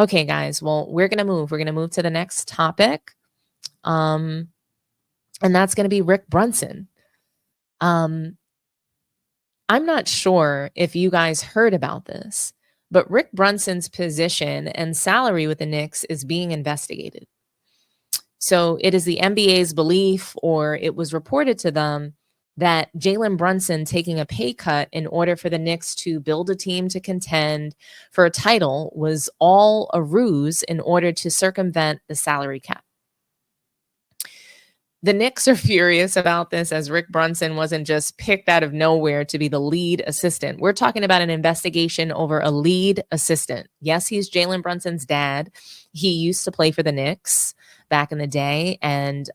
Okay, guys. Well, we're going to move. We're going to move to the next topic. And that's going to be Rick Brunson. Um, I'm not sure if you guys heard about this, but Rick Brunson's position and salary with the Knicks is being investigated. So it is the NBA's belief, or it was reported to them, that Jalen Brunson taking a pay cut in order for the Knicks to build a team to contend for a title was all a ruse in order to circumvent the salary cap. The Knicks are furious about this, as Rick Brunson wasn't just picked out of nowhere to be the lead assistant. We're talking about an investigation over a lead assistant. Yes, he's Jalen Brunson's dad. He used to play for the Knicks back in the day, and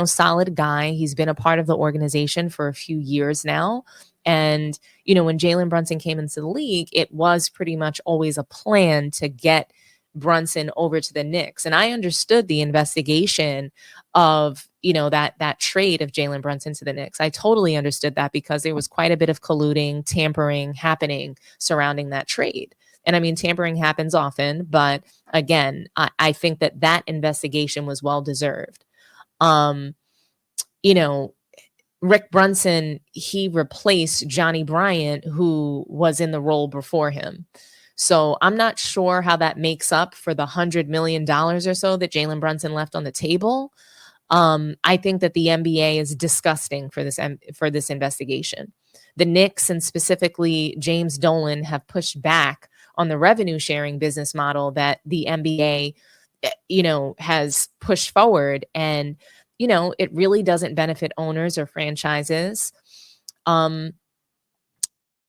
solid guy. He's been a part of the organization for a few years now. And when Jalen Brunson came into the league, it was pretty much always a plan to get Brunson over to the Knicks. And I understood the investigation of that trade of Jalen Brunson to the Knicks. I totally understood that, because there was quite a bit of colluding, tampering happening surrounding that trade. And I mean, tampering happens often, but again, I think that investigation was well deserved. Rick Brunson, he replaced Johnny Bryant, who was in the role before him. So I'm not sure how that makes up for the $100 million or so that Jalen Brunson left on the table. I think that the NBA is disgusting for this investigation. The Knicks, and specifically James Dolan, have pushed back on the revenue sharing business model that the NBA, has pushed forward. And, it really doesn't benefit owners or franchises. And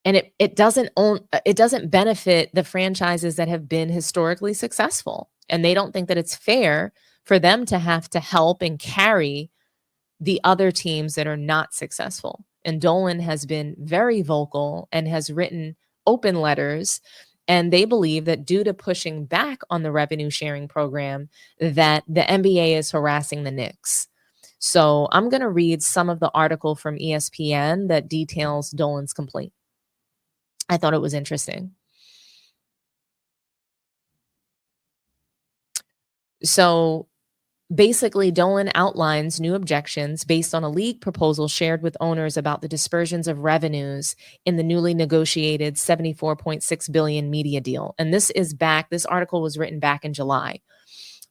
it doesn't benefit the franchises that have been historically successful. And they don't think that it's fair for them to have to help and carry the other teams that are not successful. And Dolan has been very vocal and has written open letters. And they believe that due to pushing back on the revenue sharing program, that the NBA is harassing the Knicks. So I'm going to read some of the article from ESPN that details Dolan's complaint. I thought it was interesting. So basically, Dolan outlines new objections based on a league proposal shared with owners about the dispersions of revenues in the newly negotiated $74.6 billion media deal. And this article was written back in July.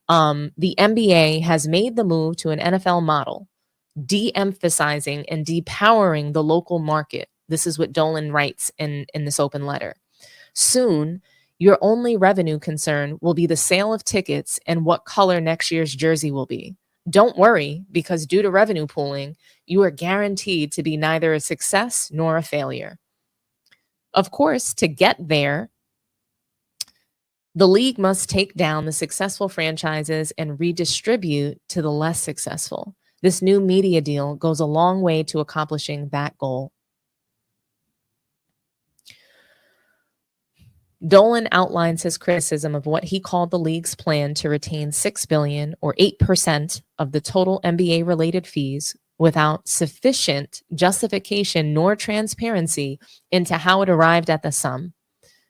The NBA has made the move to an NFL model, de-emphasizing and depowering the local market. This is what Dolan writes in this open letter. Soon, your only revenue concern will be the sale of tickets and what color next year's jersey will be. Don't worry, because due to revenue pooling, you are guaranteed to be neither a success nor a failure. Of course, to get there, the league must take down the successful franchises and redistribute to the less successful. This new media deal goes a long way to accomplishing that goal. Dolan outlines his criticism of what he called the league's plan to retain $6 billion, or 8% of the total NBA-related fees, without sufficient justification nor transparency into how it arrived at the sum,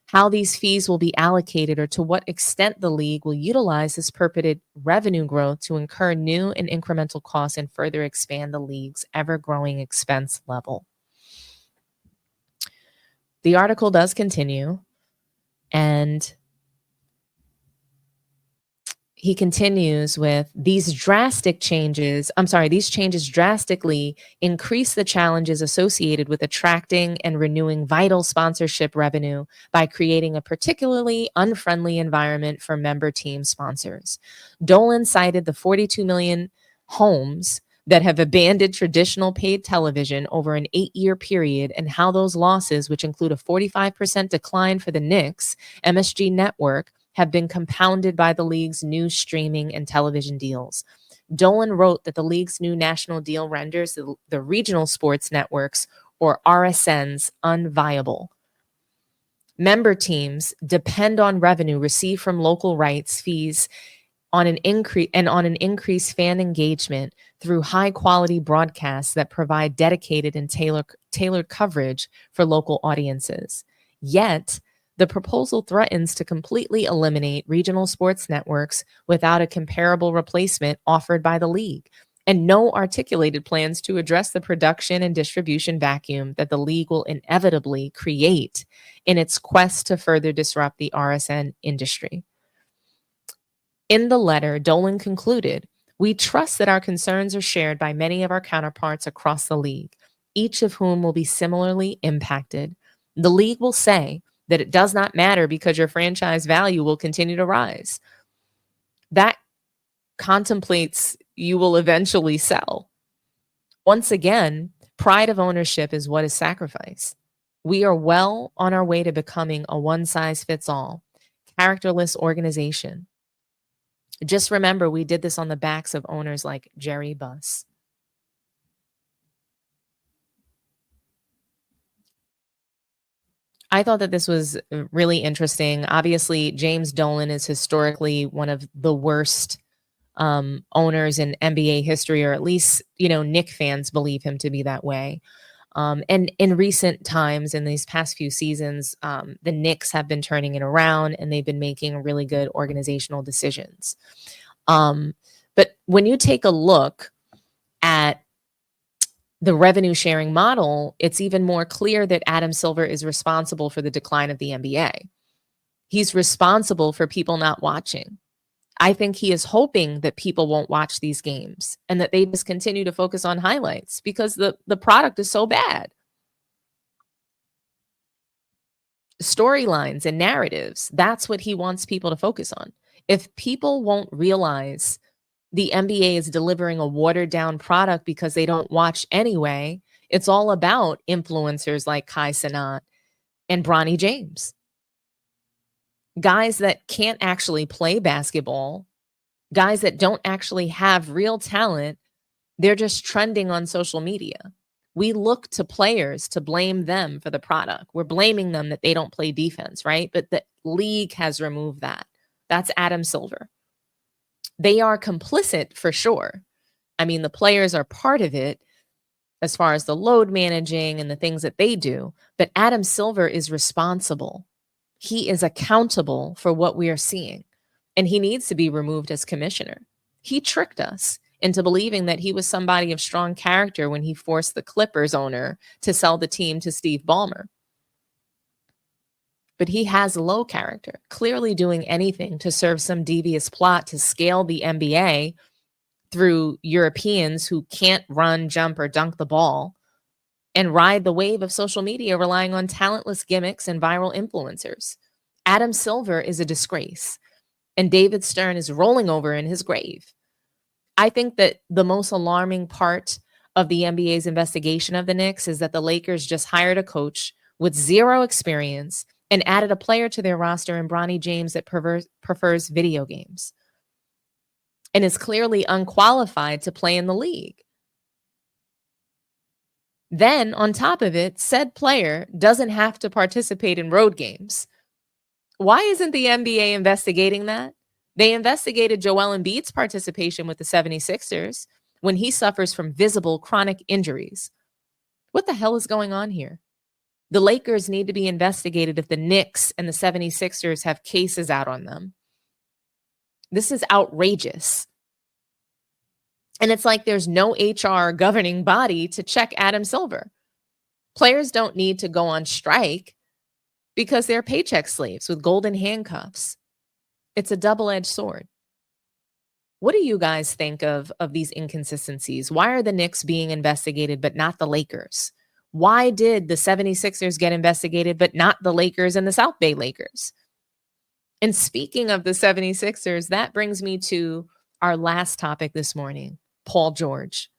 how these fees will be allocated, or to what extent the league will utilize this purported revenue growth to incur new and incremental costs and further expand the league's ever-growing expense level. The article does continue. And he continues with these changes drastically increase the challenges associated with attracting and renewing vital sponsorship revenue by creating a particularly unfriendly environment for member team sponsors. Dolan cited the 42 million homes that have abandoned traditional paid television over an 8-year period, and how those losses, which include a 45% decline for the Knicks MSG network, have been compounded by the league's new streaming and television deals. Dolan wrote that the league's new national deal renders the regional sports networks, or RSNs, unviable. Member teams depend on revenue received from local rights fees on an increased fan engagement through high-quality broadcasts that provide dedicated and tailored coverage for local audiences. Yet, The proposal threatens to completely eliminate regional sports networks without a comparable replacement offered by the league, and no articulated plans to address the production and distribution vacuum that the league will inevitably create in its quest to further disrupt the RSN industry. In the letter, Dolan concluded, "We trust that our concerns are shared by many of our counterparts across the league, each of whom will be similarly impacted. The league will say that it does not matter because your franchise value will continue to rise. That contemplates you will eventually sell. Once again, pride of ownership is what is sacrificed. We are well on our way to becoming a one-size-fits-all, characterless organization. Just remember, we did this on the backs of owners like Jerry Buss." I thought that this was really interesting. Obviously, James Dolan is historically one of the worst owners in NBA history, or at least, Knicks fans believe him to be that way. And in recent times, in these past few seasons, the Knicks have been turning it around and they've been making really good organizational decisions. But when you take a look at the revenue sharing model, it's even more clear that Adam Silver is responsible for the decline of the NBA. He's responsible for people not watching. I think he is hoping that people won't watch these games and that they just continue to focus on highlights because the product is so bad. Storylines and narratives, that's what he wants people to focus on. If people won't realize the NBA is delivering a watered down product because they don't watch anyway, it's all about influencers like Kai Cenat and Bronny James. Guys that can't actually play basketball, guys that don't actually have real talent, they're just trending on social media. We look to players to blame them for the product. We're blaming them that they don't play defense, right? But the league has removed that. That's Adam Silver. They are complicit for sure. I mean, the players are part of it as far as the load managing and the things that they do, but Adam Silver is responsible. He is accountable for what we are seeing, and he needs to be removed as commissioner. He tricked us into believing that he was somebody of strong character when he forced the Clippers owner to sell the team to Steve Ballmer. But he has low character, clearly doing anything to serve some devious plot to scale the NBA through Europeans who can't run, jump, or dunk the ball, and ride the wave of social media relying on talentless gimmicks and viral influencers. Adam Silver is a disgrace, and David Stern is rolling over in his grave. I think that the most alarming part of the NBA's investigation of the Knicks is that the Lakers just hired a coach with zero experience and added a player to their roster in Bronny James that prefers video games and is clearly unqualified to play in the league. Then, on top of it, said player doesn't have to participate in road games. Why isn't the NBA investigating that? They investigated Joel Embiid's participation with the 76ers when he suffers from visible chronic injuries. What the hell is going on here? The Lakers need to be investigated if the Knicks and the 76ers have cases out on them. This is outrageous. And it's like there's no HR governing body to check Adam Silver. Players don't need to go on strike because they're paycheck slaves with golden handcuffs. It's a double-edged sword. What do you guys think of these inconsistencies? Why are the Knicks being investigated but not the Lakers? Why did the 76ers get investigated but not the Lakers and the South Bay Lakers? And speaking of the 76ers, that brings me to our last topic this morning, Paul George.